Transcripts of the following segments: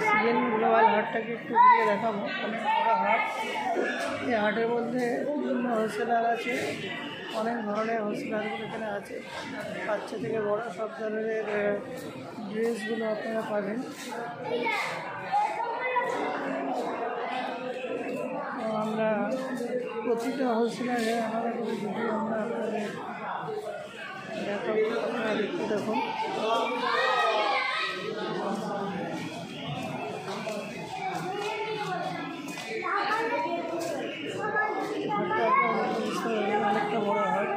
CN global হাটটাকে একটু ঘুরিয়ে দেখাবো। অনেক বড় হাট। এই হাটের মধ্যে বিভিন্ন হোলসেলার আছে, অনেক ধরনের হোলসেলারগুলো এখানে আছে। বাচ্চা থেকে বড় সব ধরনের ড্রেসগুলো আপনারা পাবেন। আমরা প্রতিটা হোলসেলারে আলাদা করে ভিডিও আমরা আপনাদের দেখাবো, আপনারা দেখতে দেখুন। অনেকটা বড় হাট।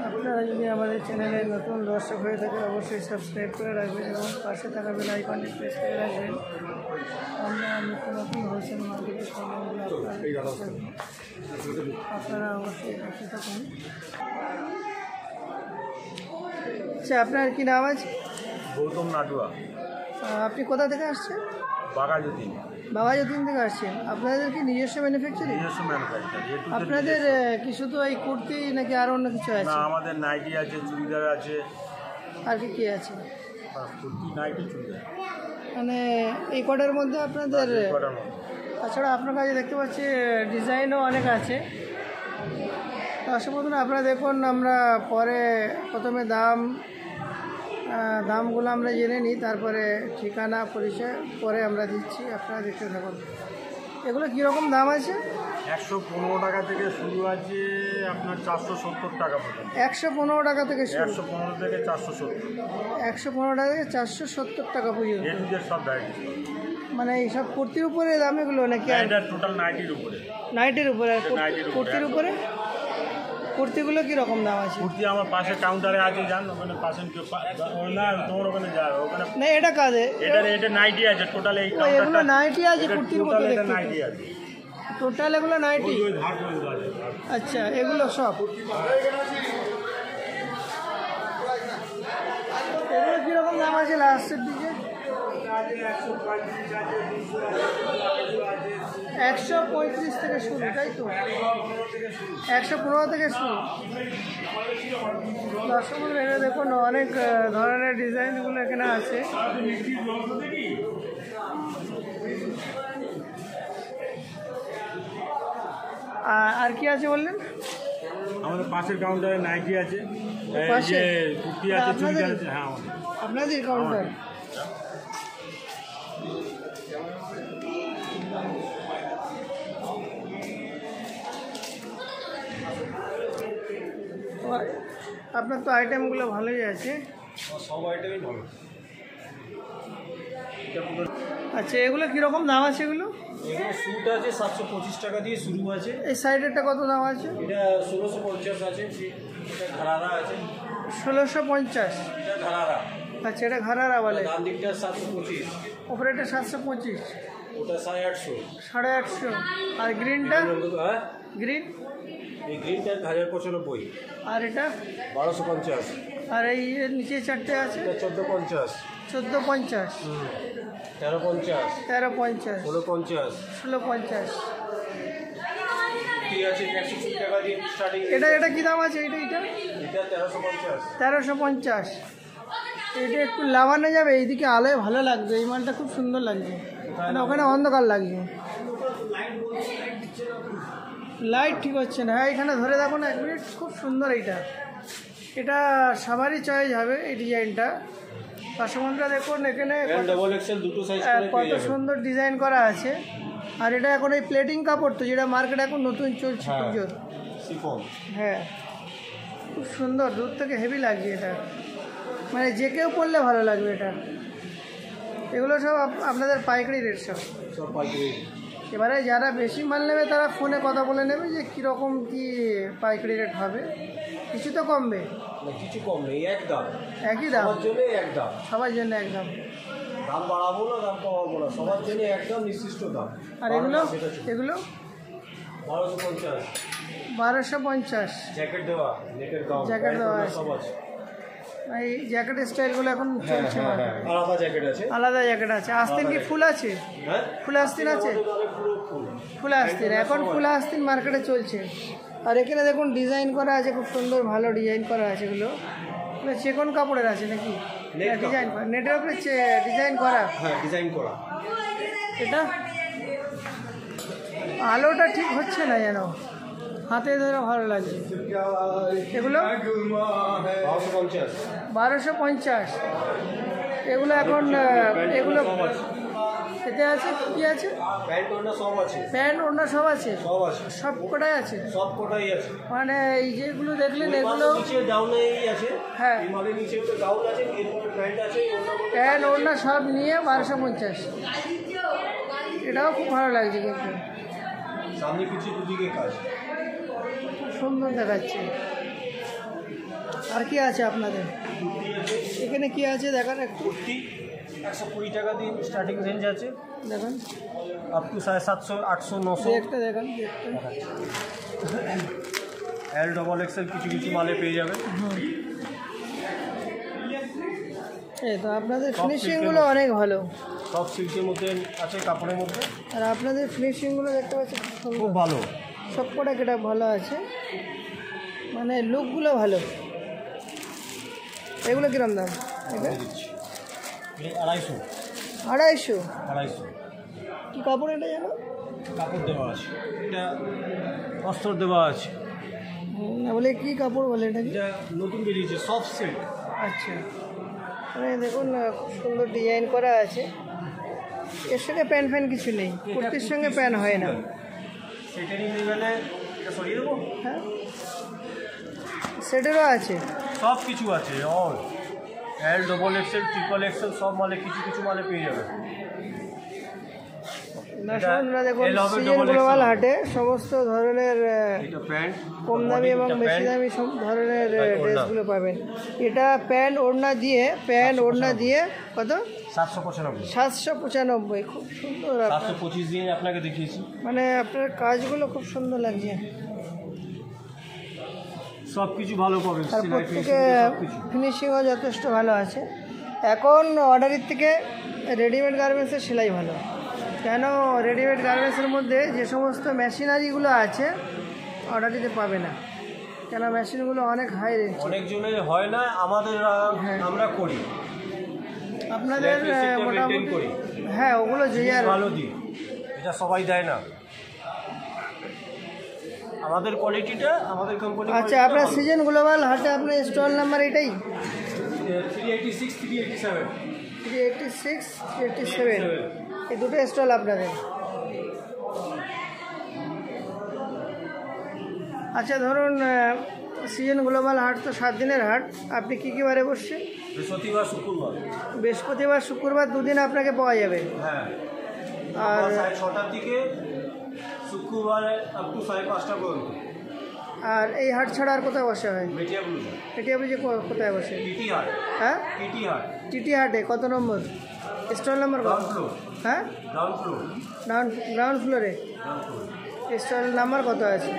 আপনারা যদি আমাদের চ্যানেলে নতুন দর্শক হয়ে থাকেন অবশ্যই সাবস্ক্রাইব করে রাখবেন এবং পাশে থাকা বেল আইকনটি প্রেস করে রাখবেন। আমরা নতুন নতুন হোলসেল মার্কেটের সম্বন্ধে আপনারা অবশ্যই পাশে থাকুন। আচ্ছা, আপনার কি নাম আছে? গৌতম নাডুয়া। আপনি কোথা থেকে আসছেন? বাঘাযতীন। বাঘাযতীন থেকে আসছেন। আপনাদের কি নিজস্ব ম্যানুফ্যাকচারিং? নিজস্ব ম্যানুফ্যাকচার। আপনাদের কি শুধু এই কুর্তি নাকি আর অন্য কিছু আছে? না, আমাদের নাইটি আছে, চুড়িদার আছে। আর কি কি আছে? কুর্তি, নাইটি, চুড়িদার। মানে এই কটার মধ্যে আপনাদের? তাছাড়া আপনার কাছে দেখতে পাচ্ছি ডিজাইনও অনেক আছে। দর্শক বন্ধুরা, আপনারা দেখুন, আমরা পরে প্রথমে দামগুলো আমরা জেনে নিই, তারপরে ঠিকানা পরিচয় পরে আমরা দিচ্ছি, আপনারা দেখতে থাকুন। এগুলো কীরকম দাম আছে? 115 টাকা থেকে শুরু আছে আপনার 470 টাকা পর্যন্ত। 115 টাকা থেকে শুরু? 115 থেকে 470। 115 টাকা থেকে 470 টাকা পর্যন্ত সব ভ্যারাইটি। মানে এইসব কুর্তির উপরে দাম এগুলো নাকি? এটা টোটাল নাইটির উপরে। নাইটির উপরে? কুর্তির উপরে? কুর্তিগুলো কীরকম দাম আছে? কুর্তি আমার পাশে কাউন্টারে আছে, জান ওখানে পাশে না, তোমার ওখানে যাবে ওখানে না। এটা কাজে এটা নাইটি আছে টোটাল। এই এগুলো নাইটি আছে কুর্তির মধ্যে? এটা নাইটি আছে টোটাল, এগুলো নাইটি? আচ্ছা, এগুলো সব এগুলো কীরকম দাম আছে লাস্টের দিকে? 135 থেকে শুরু, তাই তো? 115 থেকে শুরু। দর্শক বন্ধুরা, এটা দেখুন অনেক ধরনের ডিজাইনগুলো এখানে আছে। আর কি আছে বললেন? আমাদের পাশের কাউন্টারে নাইটি আছে, কুর্তি আছে, চুড়িদার আছে। হ্যাঁ, আপনাদের কাউন্টার। আপনার তো আইটেমগুলো ভালোই আছে। সব আইটেমই ভালো। আচ্ছা, এগুলো কীরকম দাম আছে? এগুলো স্যুট আছে 725 টাকা দিয়ে শুরু আছে। এই সাইডেরটা কত দাম আছে? এটা 1650 আছে। এটা ঘরারা আছে 1650। এটা ঘরারা। আচ্ছা, এটা ঘরারা বলে। ডান দিকটা 725, ওপরেটা 725, ওটা 850। 850। আর গ্রিনটা? হ্যাঁ, গ্রিন। এই গ্রিনটা 1095। আর এটা 1250। আর এই নিচে চারটে আছে? এটা 1450। 1450। 1350। 1350। 1650। 1650। ঠিক আছে, 120 টাকা দিয়ে স্টার্টিং। এটা কি দাম আছে? এটা 1350। 1350। এটা একটু লাগানো যাবে? এইদিকে আলোয় ভালো লাগবে, এই মালটা খুব সুন্দর লাগছে, মানে ওখানে অন্ধকার লাগছে, লাইট ঠিক হচ্ছে না। হ্যাঁ, এখানে ধরে দেখুন এক মিনিট, খুব সুন্দর। এটা সবারই চয়েস হবে এই ডিজাইনটা। পাশাপাশি দেখুন এখানে কত সুন্দর ডিজাইন করা আছে। আর এটা এখন এই প্লেটিং কাপড় তো, যেটা মার্কেটে এখন নতুন চলছে পুজোর। হ্যাঁ, খুব সুন্দর, দূর থেকে হেভি লাগছে এটা, মানে যে কেউ পরলে ভালো লাগবে এটা। এগুলো সব আপনাদের পাইকারি রেট? সব পাইকারি। এবারে যারা বেশি মাল নেবে তারা ফোনে কথা বলে নেবে যে কীরকম কি পাইকারি রেট হবে। কিছু তো কমবে? কিছু কম নেই, একদম একই দাম, সবার জন্য এক দাম। দাম বাড়াবো না, দাম কমাবো না, সবার জন্য একদম নির্দিষ্ট দাম। আর এগুলো 1250। 1250। জ্যাকেট দেওয়া, নেটের গাউন, জ্যাকেট দেওয়া সব আছে। এই জ্যাকেটের স্টাইলগুলো এখন চলছে market এ। আলাদা জ্যাকেট আছে। আলাদা জ্যাকেট আছে। আস্তিন কি ফুল আছে? হ্যাঁ, ফুল আস্তিন আছে? ফুল আস্তিন, এখন ফুল আস্তিন মার্কেটে চলছে। আর এখানে দেখুন ডিজাইন করা আছে, খুব সুন্দর ভালো ডিজাইন করা আছে। এগুলো চেকন কাপড়ের আছে নাকি? ডিজাইন করা, নেটের উপরে ডিজাইন করা। হ্যাঁ, ডিজাইন করা। এটা আলোটা ঠিক হচ্ছে না যেন, হাতে ধরে ভালো লাগছে। এগুলো 1250। এগুলো এখন এগুলো এতে আছে কি আছে? প্যান্ট ওড়না সব আছে। প্যান্ট ওড়না সব আছে, সব আছে, সব কোটাই আছে। সব কোটাই আছে। মানে এই যেগুলো দেখলেন এগুলো নিচে ডাউনেই আছে। হ্যাঁ, হিমালয়ের নিচে একটা ডাউন আছে, এরপরে প্যান্ট আছে, প্যান্ট ওড়না সব নিয়ে 1250। এটাও খুব ভালো লাগছে কিন্তু, সামনে পিছিয়ে দুদিকে কাজ, সুন্দর দেখাচ্ছে। আর কি আছে আপনাদের এখানে? কি আছে দেখান একটু। 120 টাকা দিয়ে স্টার্টিং রেঞ্জ আছে, দেখুন আপ টু 750, 800, 900। একটা দেখান, XL কিছু কিছু মালে পেয়ে যাবে। এই তো আপনাদের ফিনিশিংগুলো অনেক ভালো, সব সিল্কের মধ্যে আছে, কাপড়ের মধ্যে। আর আপনাদের ফিনিশিংগুলো দেখতে পাচ্ছি খুব ভালো, সবকটা কেটা ভালো আছে, মানে লুকগুলো ভালো। এগুলো কিরম দাম? এটা 250। 250? কী কাপড় এটা জানো? কাপড় দেওয়া আছে, এটা অস্ত্র দেওয়া আছে। না বলে কী কাপড় বলে এটা? এটা নতুন বেরিয়েছে, সফট সিল্ক। আচ্ছা, মানে দেখুন খুব সুন্দর ডিজাইন করা আছে। এর সঙ্গে প্যান্ট ফ্যান কিছু নেই, কুর্তির সঙ্গে প্যান্ট হয় না। সেটা নিয়ে গেলে এটা সরিয়ে দেবো। হ্যাঁ, সেটেরও আছে, সব কিছু আছে। অল XL, XXL সব মালে কিছু কিছু মালে পেয়ে যাবে। দর্শকরা দেখুন সিজন গ্লোবাল হাটে সমস্ত ধরনের কম দামি এবং বেশি দামি সব ধরনের ড্রেসগুলো পাবেন। এটা প্যান্ট ওড়না দিয়ে কত? 795। খুব সুন্দর, 725 দিয়ে আপনাকে দেখিয়েছি। মানে আপনার কাজগুলো খুব সুন্দর লাগছে, সব কিছু ভালো পাবেন। আর প্রত্যেকে ফিনিশিংও যথেষ্ট ভালো আছে। এখন অর্ডারের থেকে রেডিমেড গার্মেন্টসের সেলাই ভালো। কেন? রেডিমেড গার্মেন্টসের মধ্যে যে সমস্ত মেশিনারিগুলো আছে অর্ডার দিতে পাবে না, কেন মেশিনগুলো অনেক হাই রেঞ্জ। অনেকজনের হয় না, আমাদের আমরা করি, আপনাদের মোটামুটি। হ্যাঁ, ওগুলো যে আর ভালো দিই, এটা সবাই দেয় না, আমাদের কোয়ালিটিটা আমাদের কোম্পানি। আচ্ছা, আপনার সিজন গ্লোবাল হাটে আপনার স্টল নাম্বার এটাই? 386, 387। 386, 387 এই দুটো স্টল আপনাদের। আচ্ছা, ধরুন সিজন গ্লোবাল হাট তো 7 দিনের হাট, আপনি কী কী বারে বসছেন? বৃহস্পতিবার শুক্রবার 2 দিন আপনাকে পাওয়া যাবে। হ্যাঁ, আর 6টার দিকে শুক্রবার আপ টু 5:30 পর্যন্ত। আর এই হাট ছাড়া আর কোথায় বসা হয়? মেটিয়াবুরুজে কোথায় বসে? হ্যাঁ, টিটি হাটে। কত নম্বর স্টল নাম্বার? হ্যাঁ, গ্রাউন্ড ফ্লোরে। স্টল নাম্বার কত আছে?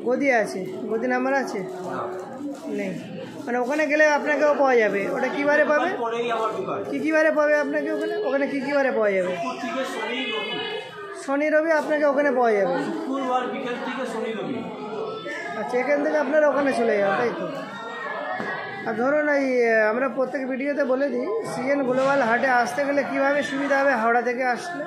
গদি আছে। গদি নাম্বার আছে? নেই। মানে ওখানে গেলে আপনাকেও পাওয়া যাবে। ওটা কী বারে পাবে? কী বারে পাবে আপনাকে ওখানে? ওখানে কী বারে পাওয়া যাবে? শনি রবি আপনাকে ওখানে পাওয়া যাবে। শুক্রবার বিকেল থেকে শনি রবি। আচ্ছা, এখান থেকে আপনারা ওখানে চলে যাবেন, তাই তো? আর ধরুন এই আমরা প্রত্যেক ভিডিওতে বলে দিই, সিজন গ্লোবাল হাটে আসতে গেলে কীভাবে সুবিধা হবে হাওড়া থেকে আসলে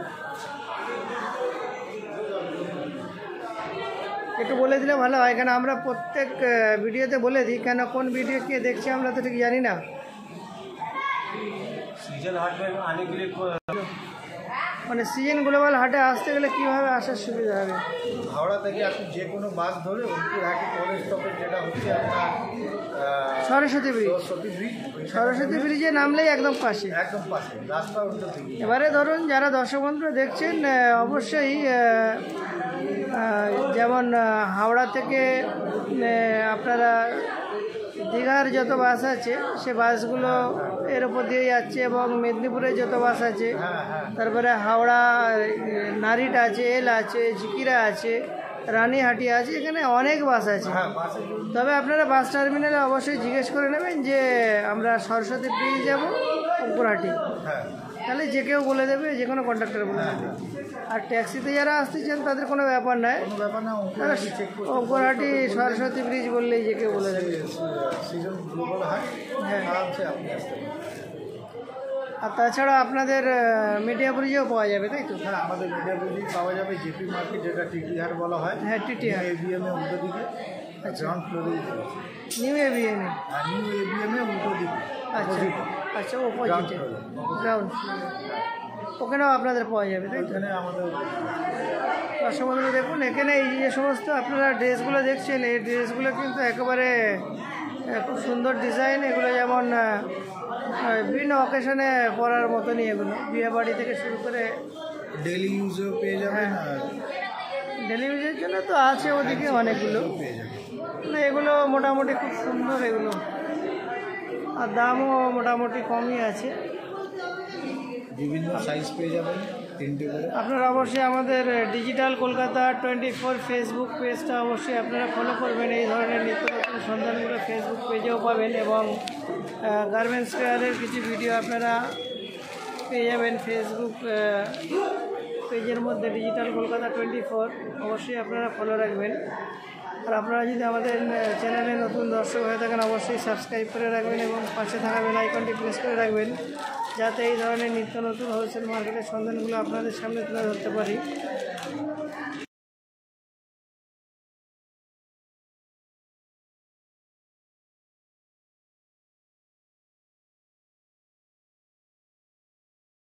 একটু বলে দিলে ভালো হয়, কেন আমরা প্রত্যেক ভিডিওতে বলে দিই, কেন কোন ভিডিও কে দেখছি আমরা তো ঠিক জানি না। সিজন হাট আনে গেলে মানে সিজন গ্লোবাল হাটে আসতে গেলে কীভাবে আসার সুবিধা হবে? হাওড়া থেকে আপনি যে কোনো বাস ধরে উল্টোঘাটি কলেজ স্টপেজ যেটা হচ্ছে আপনার সরস্বতী ব্রিজে নামলেই একদম পাশে, রাস্তা উল্টো থেকে। এবারে ধরুন যারা দর্শক বন্ধুরা দেখছেন, অবশ্যই যেমন হাওড়া থেকে আপনারা দীঘার যত বাস আছে সে বাসগুলো এর উপর দিয়ে যাচ্ছে, এবং মেদিনীপুরে যত বাস আছে, তারপরে হাওড়া নারিট আছে, এল আছে, ঝিকিরা আছে, রানীহাটি আছে, এখানে অনেক বাস আছে। হ্যাঁ বাসে তবে আপনারা বাস টার্মিনালে অবশ্যই জিজ্ঞেস করে নেবেন যে আমরা সরস্বতী ব্রিজ যাব অঙ্কুরহাটি, হ্যাঁ তাহলে যে কেউ বলে দেবে, যে কোনো কন্ডাক্টর বলে দেবে। আর ট্যাক্সিতে যারা আসতে চান তাদের কোনো ব্যাপার নয়, কোনো ব্যাপার না, তারা চেক অঙ্কুরহাটি সরস্বতী ব্রিজ বললেই যে কেউ বলে দেবে। সিজন বলা হয়, হ্যাঁ। আরামসে আপনি আসতে পারেন। আর তাছাড়া আপনাদের মিডিয়া ব্রিজেও পাওয়া যাবে, তাই তো? হ্যাঁ আমাদের মিডিয়া বুঝি পাওয়া যাবে জেপি মার্কেট, যেটা টিটি হাট বলা হয়। হ্যাঁ, টিটিআর। এবিএম এ উল্টো দিকে, গ্রাউন্ড ফ্লোরে। নিউ এভিএমে। আর নিউ এবিএম এ উল্টো দিকে। আচ্ছা আচ্ছা, অপোজিটে Ground floor। গ্রাউন্ড, ওখানেও আপনাদের পাওয়া যাবে, তাই তো? ওখানে আমাদের দর্শক বন্ধুরা দেখুন, এখানে এই যে সমস্ত আপনারা ড্রেসগুলো দেখছেন, এই ড্রেসগুলো কিন্তু একেবারে খুব সুন্দর ডিজাইন। এগুলো যেমন বিভিন্ন অকেশনে পরার মতনই, এগুলো বিয়ে বাড়ি থেকে শুরু করে ডেলি ইউজেও পেয়ে যাবেন, আর ডেলি ইউজের জন্য তো আছে ওদিকে অনেকগুলো। পেয়ে যাবেন। না, এগুলো মোটামুটি খুব সুন্দর এগুলো, আর দামও মোটামুটি কমই আছে। বিভিন্ন সাইজ পেয়ে যাবেন, 3টে করে। আপনারা অবশ্যই আমাদের ডিজিটাল কলকাতা 24 ফেসবুক পেজটা অবশ্যই আপনারা ফলো করবেন। এই ধরনের নিত্য নতুন সন্ধানগুলো ফেসবুক পেজেও পাবেন, এবং গার্মেন্টস কেয়ারের কিছু ভিডিও আপনারা পেয়ে যাবেন ফেসবুক পেজের মধ্যে, ডিজিটাল কলকাতা 24। অবশ্যই আপনারা ফলো রাখবেন। আর আপনারা যদি আমাদের চ্যানেলে নতুন দর্শক হয়ে থাকেন, অবশ্যই সাবস্ক্রাইব করে রাখবেন এবং পাশে থাকা বেল আইকনটি প্রেস করে রাখবেন, যাতে এই ধরনের নিত্য নতুন হোলসেল মার্কেটের সন্ধানগুলো আপনাদের সামনে তুলে ধরতে পারি।